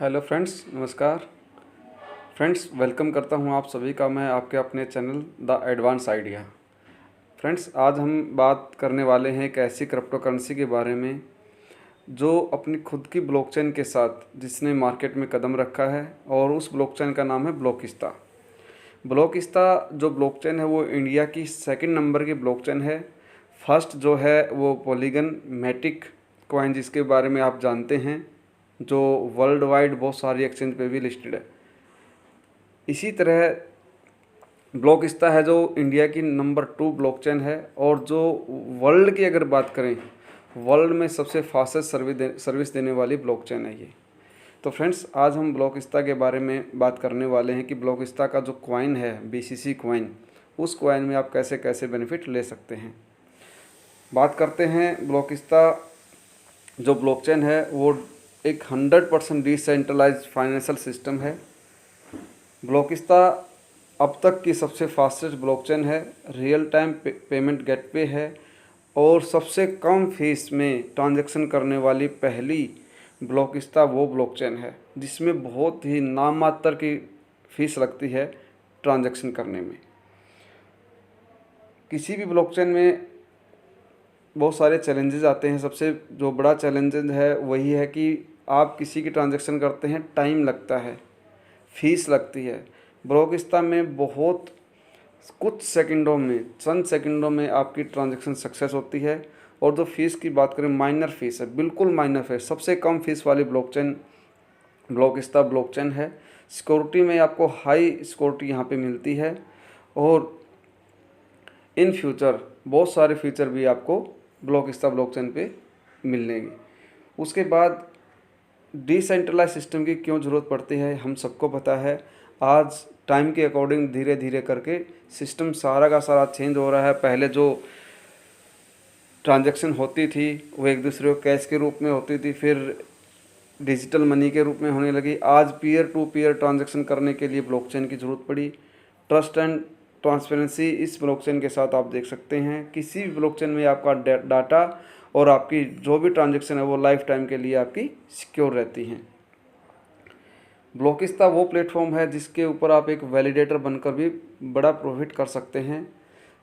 Hello friends, नमस्कार friends. Welcome करता हूं आप सभी का मैं आपके अपने channel the advance idea. Friends, आज हम बात करने वाले हैं एक ऐसी क्रिप्टो करेंसी के बारे में जो अपनी खुद की ब्लॉकचेन के साथ जिसने मार्केट में कदम रखा है, और उस ब्लॉकचेन का नाम है ब्लॉकिस्ता। ब्लॉकिस्ता जो ब्लॉकचेन है वो इंडिया की सेकंड नंबर की ब्लॉकचेन है। फर्स्ट जो है वो पॉलीगन मैटिक कॉइन, जिसके बारे में आप जानते हैं, जो वर्ल्ड वाइड बहुत सारी एक्सचेंज पे भी लिस्टेड है। इसी तरह ब्लॉकिस्ता है जो इंडिया की नंबर 2 ब्लॉकचेन है, और जो वर्ल्ड की अगर बात करें, वर्ल्ड में सबसे फास्टेस्ट सर्विस देने वाली ब्लॉकचेन है ये। तो फ्रेंड्स, आज हम ब्लॉकिस्ता के बारे में बात करने वाले हैं कि ब्लॉकिस्ता का जो कॉइन है BCC कॉइन, उस कॉइन में आप कैसे कैसे बेनिफिट ले सकते हैं। बात करते हैं ब्लॉकिस्ता जो ब्लॉकचेन है वो एक 100% डिसेंट्रलाइज्ड फाइनेंशियल सिस्टम है। ब्लॉकिस्ता अब तक की सबसे फास्टेस्ट ब्लॉकचेन है, रियल टाइम पेमेंट गेटवे है, और सबसे कम फीस में ट्रांजैक्शन करने वाली पहली ब्लॉकिस्ता वो ब्लॉकचेन है जिसमें बहुत ही नाममात्र की फ़ीस लगती है ट्रांजैक्शन करने में। किसी भी ब्लॉकचेन में बहुत सारे चैलेंजेस आते हैं। सबसे जो बड़ा चैलेंजेस है वही है कि आप किसी की ट्रांजैक्शन करते हैं, टाइम लगता है, फीस लगती है। ब्लॉकिस्ता में बहुत कुछ सेकंडों में, चंद सेकंडों में आपकी ट्रांजैक्शन सक्सेस होती है। और जो फीस की बात करें, माइनर फीस है, बिल्कुल माइनर फीस। सबसे कम फीस वाली ब्लॉकचेन ब्लॉकिस्ता ब्लॉकचेन है। सिक्योरिटी में आपको हाई सिक्योरिटी यहाँ पे मिलती है, और इन फ्यूचर बहुत सारे फीचर भी आपको ब्लॉकिस्ता ब्लॉकचेन पे मिलेंगे। उसके बाद डिसेंट्रलाइज सिस्टम की क्यों ज़रूरत पड़ती है, हम सबको पता है। आज टाइम के अकॉर्डिंग धीरे धीरे करके सिस्टम सारा का सारा चेंज हो रहा है। पहले जो ट्रांजैक्शन होती थी वो एक दूसरे को कैश के रूप में होती थी, फिर डिजिटल मनी के रूप में होने लगी। आज पीयर टू पीयर ट्रांजैक्शन करने के लिए ब्लॉकचेन की ज़रूरत पड़ी। ट्रस्ट एंड ट्रांसपेरेंसी इस ब्लॉकचेन के साथ आप देख सकते हैं। किसी भी ब्लॉकचेन में आपका डाटा और आपकी जो भी ट्रांजैक्शन है वो लाइफ टाइम के लिए आपकी सिक्योर रहती हैं। ब्लॉकिस्ता वो प्लेटफॉर्म है जिसके ऊपर आप एक वैलिडेटर बनकर भी बड़ा प्रॉफिट कर सकते हैं।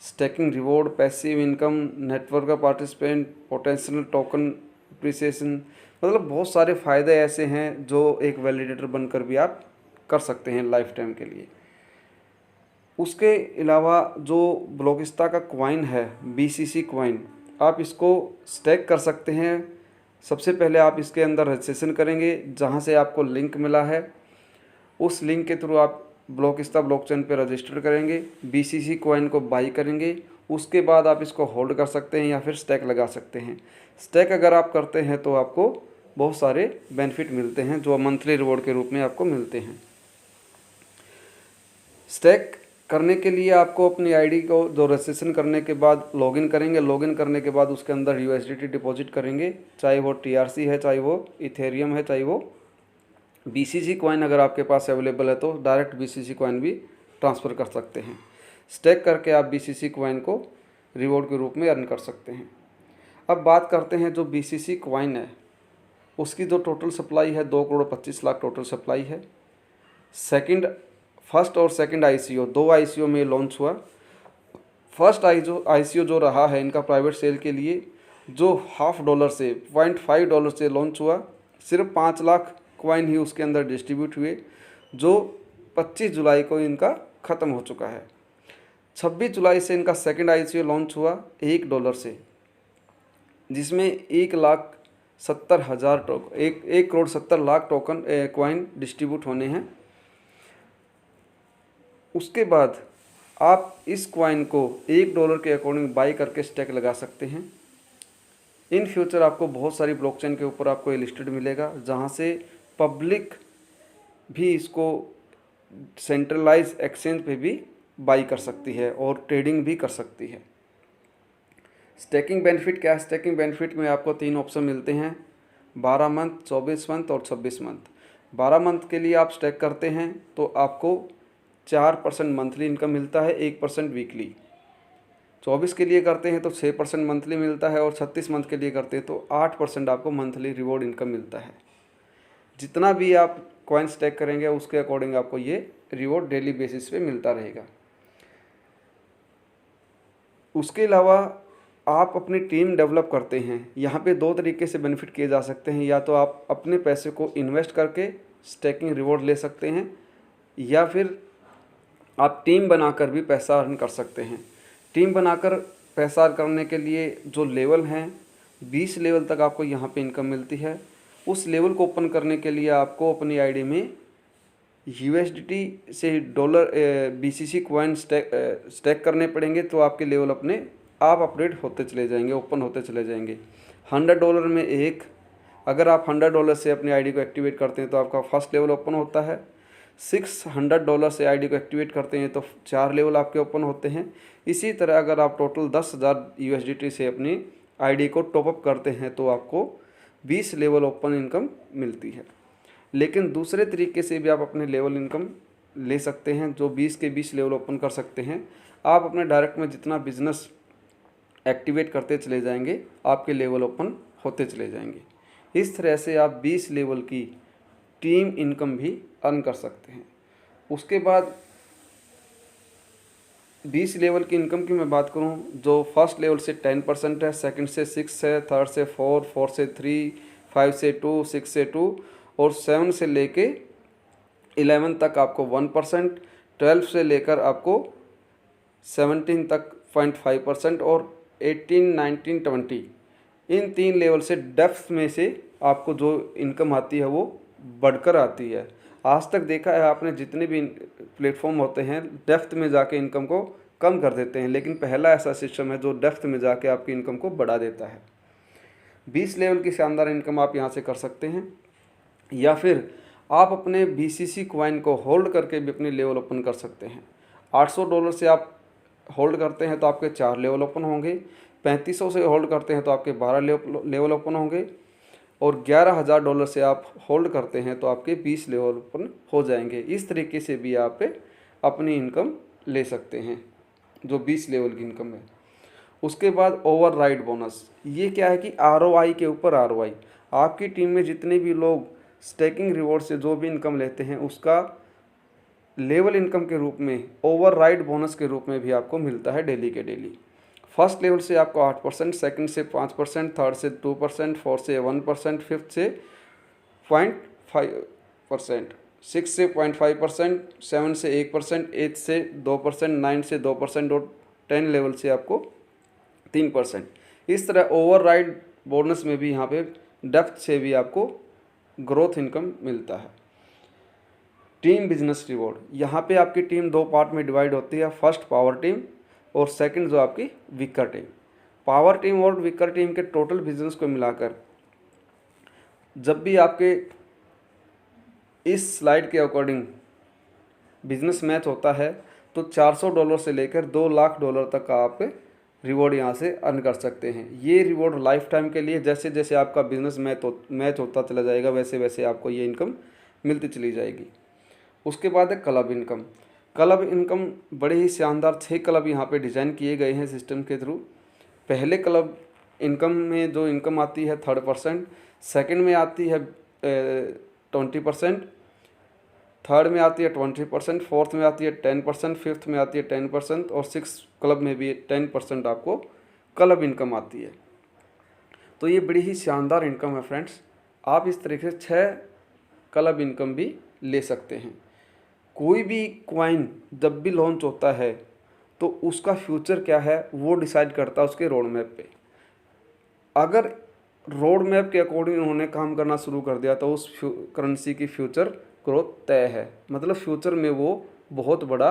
Staking reward, passive income, network का पार्टिसिपेंट, पोटेंशियल टोकन अप्रिसिएशन, मतलब बहुत सारे फ़ायदे ऐसे हैं जो एक वैलिडेटर बनकर भी आप कर सकते हैं लाइफ टाइम के लिए। उसके अलावा जो ब्लॉकिस्ता का कॉइन है BCC कॉइन, आप इसको स्टेक कर सकते हैं। सबसे पहले आप इसके अंदर रजिस्ट्रेशन करेंगे, जहां से आपको लिंक मिला है उस लिंक के थ्रू आप ब्लॉकिस्ता ब्लॉकचेन पे रजिस्टर करेंगे, BCC कॉइन को बाई करेंगे। उसके बाद आप इसको होल्ड कर सकते हैं या फिर स्टैक लगा सकते हैं। स्टैक अगर आप करते हैं तो आपको बहुत सारे बेनिफिट मिलते हैं जो मंथली रिवॉर्ड के रूप में आपको मिलते हैं। स्टैक करने के लिए आपको अपनी आईडी को जो रजिस्ट्रेशन करने के बाद लॉगिन करेंगे, लॉगिन करने के बाद उसके अंदर USDT डिपॉजिट करेंगे, चाहे वो TRC है, चाहे वो इथेरियम है, चाहे वो BCC कॉइन अगर आपके पास अवेलेबल है तो डायरेक्ट BCC कॉइन भी ट्रांसफ़र कर सकते हैं। स्टेक करके आप BCC कॉइन को रिवॉर्ड के रूप में अर्न कर सकते हैं। अब बात करते हैं जो BCC कॉइन है उसकी जो टोटल सप्लाई है 2,25,00,000 टोटल सप्लाई है। फर्स्ट और सेकंड ICO, 2 ICO में लॉन्च हुआ। फर्स्ट ICO जो रहा है इनका प्राइवेट सेल के लिए, जो $0.5 से $0.5 से लॉन्च हुआ। सिर्फ 5 लाख कॉइन ही उसके अंदर डिस्ट्रीब्यूट हुए, जो 25 जुलाई को इनका ख़त्म हो चुका है। 26 जुलाई से इनका सेकंड ICO लॉन्च हुआ $1 से, जिसमें 1,70,000 टोकन कॉइन डिस्ट्रीब्यूट होने हैं। उसके बाद आप इस कॉइन को $1 के अकॉर्डिंग बाई करके स्टैक लगा सकते हैं। इन फ्यूचर आपको बहुत सारी ब्लॉकचेन के ऊपर आपको ये लिस्टेड मिलेगा, जहाँ से पब्लिक भी इसको सेंट्रलाइज एक्सचेंज पे भी बाई कर सकती है और ट्रेडिंग भी कर सकती है। स्टेकिंग बेनिफिट क्या है? स्टेकिंग बेनिफिट में आपको 3 ऑप्शन मिलते हैं, 12 मंथ, 24 मंथ और 26 मंथ। 12 मंथ के लिए आप स्टेक करते हैं तो आपको 4% मंथली इनकम मिलता है, 1% वीकली। 24 के लिए करते हैं तो 6% मंथली मिलता है, और 36 मंथ के लिए करते हैं तो 8% आपको मंथली रिवॉर्ड इनकम मिलता है। जितना भी आप कॉइन स्टैक करेंगे उसके अकॉर्डिंग आपको ये रिवॉर्ड डेली बेसिस पे मिलता रहेगा। उसके अलावा आप अपनी टीम डेवलप करते हैं, यहाँ पे दो तरीके से बेनिफिट किए जा सकते हैं। या तो आप अपने पैसे को इन्वेस्ट करके स्टैकिंग रिवॉर्ड ले सकते हैं, या फिर आप टीम बनाकर भी पैसा अर्न कर सकते हैं। टीम बनाकर पैसा अर्न करने के लिए जो लेवल हैं 20 लेवल तक आपको यहाँ पे इनकम मिलती है। उस लेवल को ओपन करने के लिए आपको अपनी आईडी में USDT से डॉलर BCC कॉइन स्टैक करने पड़ेंगे, तो आपके लेवल अपने आप अपडेट होते चले जाएंगे, ओपन होते चले जाएंगे। $100 में एक, अगर आप $100 से अपनी आईडी को एक्टिवेट करते हैं तो आपका फर्स्ट लेवल ओपन होता है। $600 से आईडी को एक्टिवेट करते हैं तो 4 लेवल आपके ओपन होते हैं। इसी तरह अगर आप टोटल 10,000 USDT से अपनी आईडी को टॉपअप करते हैं तो आपको 20 लेवल ओपन इनकम मिलती है। लेकिन दूसरे तरीके से भी आप अपने लेवल इनकम ले सकते हैं, जो 20 के 20 लेवल ओपन कर सकते हैं। आप अपने डायरेक्ट में जितना बिजनेस एक्टिवेट करते चले जाएंगे आपके लेवल ओपन होते चले जाएंगे। इस तरह से आप 20 लेवल की टीम इनकम भी अर्न कर सकते हैं। उसके बाद 20 लेवल की इनकम की मैं बात करूं, जो फर्स्ट लेवल से 10% है, सेकंड से 6 है, थर्ड से 4, 4 से 3, 5 से 2, 6 से 2 और 7 से लेके 11 तक आपको 1%, 12 से लेकर आपको 17 तक 0.5% और 18, 19, 20 इन 3 लेवल से डेप्थ में से आपको जो इनकम आती है वो बढ़कर आती है। आज तक देखा है आपने, जितने भी प्लेटफॉर्म होते हैं डेप्थ में जाके इनकम को कम कर देते हैं, लेकिन पहला ऐसा सिस्टम है जो डेप्थ में जाके आपकी इनकम को बढ़ा देता है। 20 लेवल की शानदार इनकम आप यहाँ से कर सकते हैं, या फिर आप अपने BCC कॉइन को होल्ड करके भी अपने लेवल ओपन कर सकते हैं। $800 से आप होल्ड करते हैं तो आपके 4 लेवल ओपन होंगे, 3500 से होल्ड करते हैं तो आपके 12 लेवल ओपन होंगे, और $11,000 से आप होल्ड करते हैं तो आपके 20 लेवल ओपन हो जाएंगे। इस तरीके से भी आप अपनी इनकम ले सकते हैं, जो 20 लेवल की इनकम है। उसके बाद ओवरराइड बोनस, ये क्या है कि ROI के ऊपर ROI। आपकी टीम में जितने भी लोग स्टैकिंग रिवॉर्ड से जो भी इनकम लेते हैं उसका लेवल इनकम के रूप में ओवरराइड बोनस के रूप में भी आपको मिलता है डेली के डेली। फर्स्ट लेवल से आपको 8%, सेकंड से 5%, थर्ड से 2%, फोर्थ से 1%, फिफ्थ से 0.5%, 6 से 0.5%, 7 से 1%, 8 से 2%, 9 से 2% और 10 लेवल से आपको 3%। इस तरह ओवरराइड बोनस में भी यहाँ पे डेप्थ से भी आपको ग्रोथ इनकम मिलता है। टीम बिजनेस रिवॉर्ड, यहाँ पे आपकी टीम 2 पार्ट में डिवाइड होती है, फर्स्ट पावर टीम और सेकंड जो आपकी विकर टीम। पावर टीम और विकर टीम के टोटल बिजनेस को मिलाकर जब भी आपके इस स्लाइड के अकॉर्डिंग बिजनेस मैच होता है तो $400 से लेकर $2 लाख तक का आप रिवॉर्ड यहाँ से अर्न कर सकते हैं। ये रिवॉर्ड लाइफ टाइम के लिए, जैसे जैसे आपका बिजनेस मैच होता चला जाएगा वैसे वैसे आपको ये इनकम मिलती चली जाएगी। उसके बाद है क्लब इनकम। क्लब इनकम बड़े ही शानदार 6 क्लब यहाँ पे डिज़ाइन किए गए हैं सिस्टम के थ्रू। पहले क्लब इनकम में जो इनकम आती है 3%, सेकंड में आती है 20%, थर्ड में आती है 20%, फोर्थ में आती है 10%, फिफ्थ में आती है 10% और 6 क्लब में भी 10% आपको क्लब इनकम आती है। तो ये बड़ी ही शानदार इनकम है फ्रेंड्स। आप इस तरीके से 6 क्लब इनकम भी ले सकते हैं। कोई भी कॉइन जब भी लॉन्च होता है तो उसका फ्यूचर क्या है वो डिसाइड करता है उसके रोड मैप पे। अगर रोड मैप के अकॉर्डिंग उन्होंने काम करना शुरू कर दिया तो उस करेंसी की फ्यूचर ग्रोथ तय है, मतलब फ्यूचर में वो बहुत बड़ा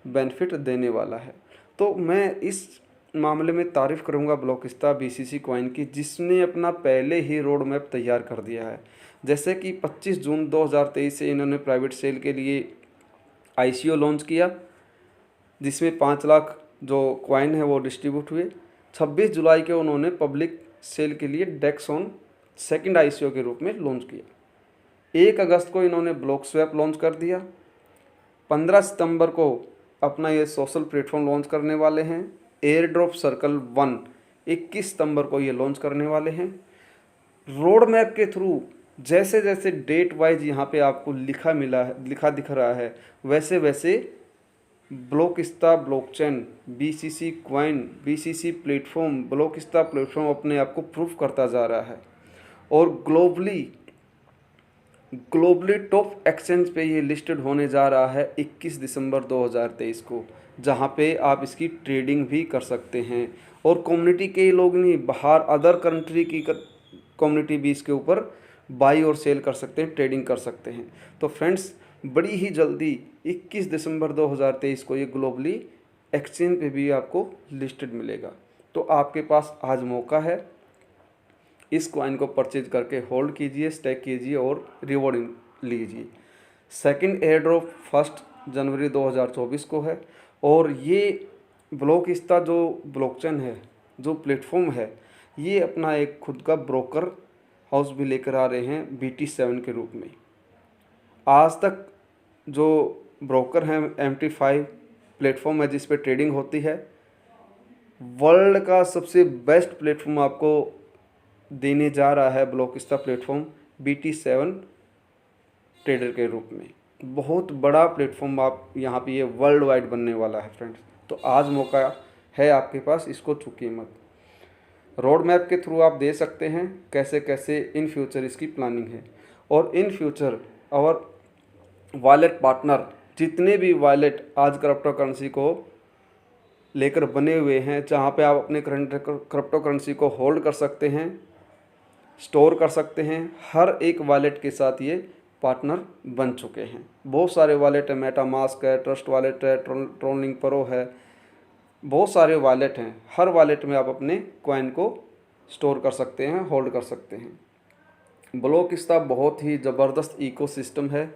बेनिफिट देने वाला है। तो मैं इस मामले में तारीफ़ करूंगा ब्लॉकस्टा BCC कॉइन की, जिसने अपना पहले ही रोड मैप तैयार कर दिया है। जैसे कि 25 जून 2023 से इन्होंने प्राइवेट सेल के लिए ICO लॉन्च किया, जिसमें 5 लाख जो कॉइन है वो डिस्ट्रीब्यूट हुए। 26 जुलाई के उन्होंने पब्लिक सेल के लिए डेक्स ऑन सेकेंड ICO के रूप में लॉन्च किया। 1 अगस्त को इन्होंने ब्लॉक स्वैप लॉन्च कर दिया। 15 सितंबर को अपना ये सोशल प्लेटफॉर्म लॉन्च करने वाले हैं। एयर ड्रॉप सर्कल 1 21 सितंबर को ये लॉन्च करने वाले हैं। रोड मैप के थ्रू जैसे जैसे डेट वाइज यहाँ पे आपको लिखा दिख रहा है, वैसे वैसे Blocksta blockchain, BCC coin, BCC platform, Blocksta platform अपने आप को प्रूव करता जा रहा है। और ग्लोबली टॉप एक्सचेंज पे ये लिस्टेड होने जा रहा है 21 दिसंबर 2023 को, जहाँ पे आप इसकी ट्रेडिंग भी कर सकते हैं। और कम्युनिटी के लोग नहीं, बाहर अदर कंट्री की कम्युनिटी भी इसके ऊपर बाई और सेल कर सकते हैं, ट्रेडिंग कर सकते हैं। तो फ्रेंड्स, बड़ी ही जल्दी 21 दिसंबर 2023 को ये ग्लोबली एक्सचेंज पे भी आपको लिस्टेड मिलेगा। तो आपके पास आज मौका है, इस कॉइन को परचेज करके होल्ड कीजिए, स्टेक कीजिए और रिवॉर्ड लीजिए। सेकंड एयर ड्रॉप 1 जनवरी 2024 को है। और ये ब्लॉकस्टा जो ब्लॉकचेन है, जो प्लेटफॉर्म है, ये अपना एक खुद का ब्रोकर हाउस भी लेकर आ रहे हैं BT7 के रूप में। आज तक जो ब्रोकर हैं MT5 प्लेटफॉर्म है जिस पे ट्रेडिंग होती है, वर्ल्ड का सबसे बेस्ट प्लेटफॉर्म आपको देने जा रहा है ब्लॉकस्टा प्लेटफॉर्म BT7 ट्रेडर के रूप में। बहुत बड़ा प्लेटफॉर्म आप यहाँ पे ये वर्ल्ड वाइड बनने वाला है फ्रेंड्स। तो आज मौका है आपके पास, इसको चूकिए मत। रोड मैप के थ्रू आप दे सकते हैं कैसे कैसे इन फ्यूचर इसकी प्लानिंग है। और इन फ्यूचर और वॉलेट पार्टनर जितने भी वॉलेट आज क्रिप्टो करेंसी को लेकर बने हुए हैं, जहाँ पे आप अपने क्रिप्टो करेंसी को होल्ड कर सकते हैं, स्टोर कर सकते हैं, हर एक वॉलेट के साथ ये पार्टनर बन चुके हैं। बहुत सारे वॉलेट है, मेटामास्क है, ट्रस्ट वॉलेट है, ट्रोलिंग प्रो है, बहुत सारे वॉलेट हैं। हर वॉलेट में आप अपने कॉइन को स्टोर कर सकते हैं, होल्ड कर सकते हैं। ब्लॉकस्टा बहुत ही ज़बरदस्त इकोसिस्टम है।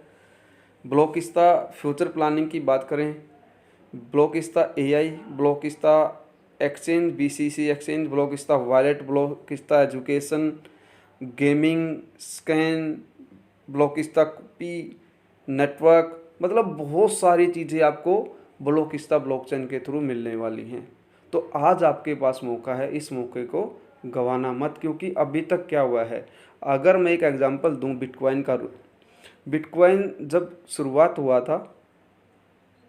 ब्लॉकस्टा फ्यूचर प्लानिंग की बात करें, Blocksta AI, Blocksta exchange, BCC exchange, Blocksta wallet, Blocksta education, gaming, scan, Blocksta copy, network, मतलब बहुत सारी चीज़ें आपको ब्लॉकस्टा ब्लॉकचेन के थ्रू मिलने वाली हैं। तो आज आपके पास मौका है, इस मौके को गंवाना मत। क्योंकि अभी तक क्या हुआ है, अगर मैं एक एग्जांपल दूं बिटकॉइन का, बिटकॉइन जब शुरुआत हुआ था,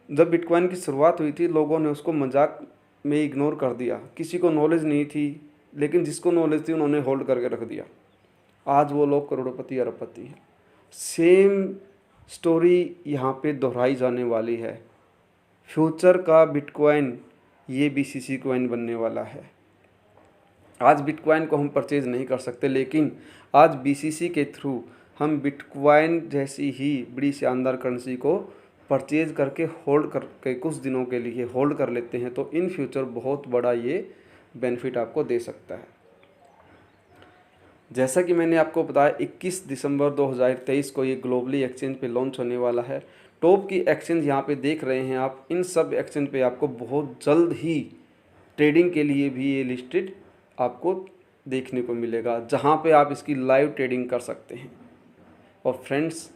जब बिटकॉइन की शुरुआत हुई थी, लोगों ने उसको मजाक में इग्नोर कर दिया। किसी को नॉलेज नहीं थी, लेकिन जिसको नॉलेज थी उन्होंने होल्ड करके रख दिया। आज वो लोग करोड़पति अरबपति हैं। सेम स्टोरी यहाँ पे दोहराई जाने वाली है। फ्यूचर का बिटकॉइन ये BCC कॉइन बनने वाला है। आज बिटकॉइन को हम परचेज नहीं कर सकते, लेकिन आज BCC के थ्रू हम बिटकॉइन जैसी ही बड़ी शानदार करेंसी को परचेज करके होल्ड करके कुछ दिनों के लिए होल्ड कर लेते हैं, तो इन फ्यूचर बहुत बड़ा ये बेनिफिट आपको दे सकता है। जैसा कि मैंने आपको बताया 21 दिसंबर 2023 को ये ग्लोबली एक्सचेंज पे लॉन्च होने वाला है। टॉप की एक्सचेंज यहाँ पे देख रहे हैं आप, इन सब एक्सचेंज पे आपको बहुत जल्द ही ट्रेडिंग के लिए भी ये लिस्टेड आपको देखने को मिलेगा, जहाँ पे आप इसकी लाइव ट्रेडिंग कर सकते हैं। और फ्रेंड्स,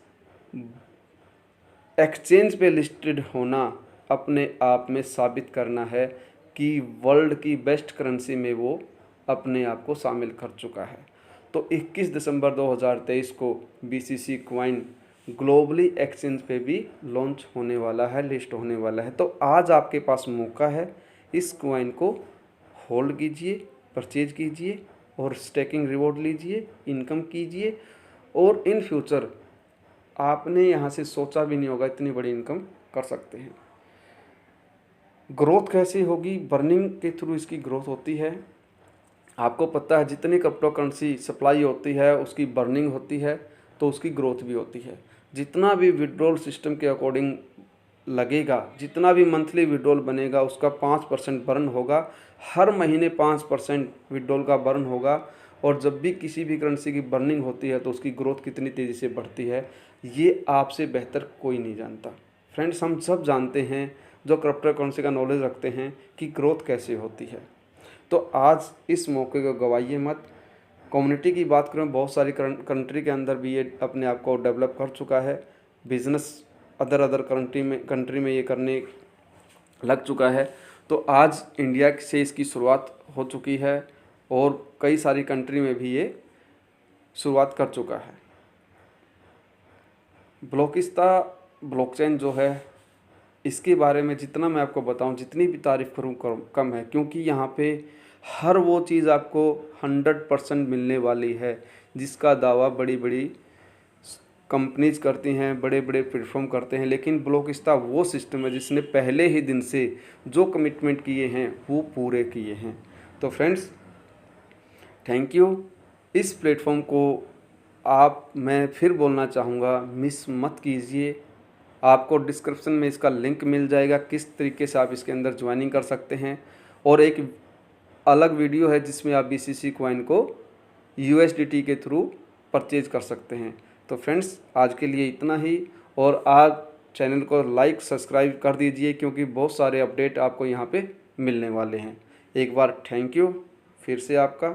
एक्सचेंज पे लिस्टेड होना अपने आप में साबित करना है कि वर्ल्ड की बेस्ट करेंसी में वो अपने आप को शामिल कर चुका है। तो 21 दिसंबर 2023 को BCC कॉइन ग्लोबली एक्सचेंज पे भी लॉन्च होने वाला है, लिस्ट होने वाला है। तो आज आपके पास मौका है, इस कॉइन को होल्ड कीजिए, परचेज कीजिए और स्टेकिंग रिवॉर्ड लीजिए, इनकम कीजिए। और इन फ्यूचर आपने यहाँ से सोचा भी नहीं होगा इतनी बड़ी इनकम कर सकते हैं। ग्रोथ कैसी होगी? बर्निंग के थ्रू इसकी ग्रोथ होती है। आपको पता है जितनी क्रिप्टो करेंसी सप्लाई होती है उसकी बर्निंग होती है, तो उसकी ग्रोथ भी होती है। जितना भी विड्रॉल सिस्टम के अकॉर्डिंग लगेगा, जितना भी मंथली विड्रॉल बनेगा उसका 5% बर्न होगा। हर महीने 5% विड्रॉल का बर्न होगा। और जब भी किसी भी करेंसी की बर्निंग होती है तो उसकी ग्रोथ कितनी तेज़ी से बढ़ती है, ये आपसे बेहतर कोई नहीं जानता। फ्रेंड्स, हम सब जानते हैं जो क्रिप्टो करेंसी का नॉलेज रखते हैं कि ग्रोथ कैसे होती है। तो आज इस मौके को गवाइए मत। कम्युनिटी की बात करें, बहुत सारी कंट्री के अंदर भी ये अपने आप को डेवलप कर चुका है। बिजनेस अदर कंट्री में ये करने लग चुका है। तो आज इंडिया से इसकी शुरुआत हो चुकी है और कई सारी कंट्री में भी ये शुरुआत कर चुका है। ब्लॉकिस्ता ब्लॉकचेन जो है, इसके बारे में जितना मैं आपको बताऊं, जितनी भी तारीफ़ करूं कम है, क्योंकि यहाँ पे हर वो चीज़ आपको 100% मिलने वाली है जिसका दावा बड़ी बड़ी कंपनीज करती हैं, बड़े बड़े प्लेटफॉर्म करते हैं। लेकिन ब्लॉकिस्ता वो सिस्टम है जिसने पहले ही दिन से जो कमिटमेंट किए हैं वो पूरे किए हैं। तो फ्रेंड्स, थैंक यू। इस प्लेटफॉर्म को मैं फिर बोलना चाहूँगा, मिस मत कीजिए। आपको डिस्क्रिप्शन में इसका लिंक मिल जाएगा, किस तरीके से आप इसके अंदर ज्वाइनिंग कर सकते हैं। और एक अलग वीडियो है जिसमें आप BCC कॉइन को USDT के थ्रू परचेज कर सकते हैं। तो फ्रेंड्स, आज के लिए इतना ही। और आज चैनल को लाइक सब्सक्राइब कर दीजिए, क्योंकि बहुत सारे अपडेट आपको यहाँ पे मिलने वाले हैं। एक बार थैंक यू फिर से आपका।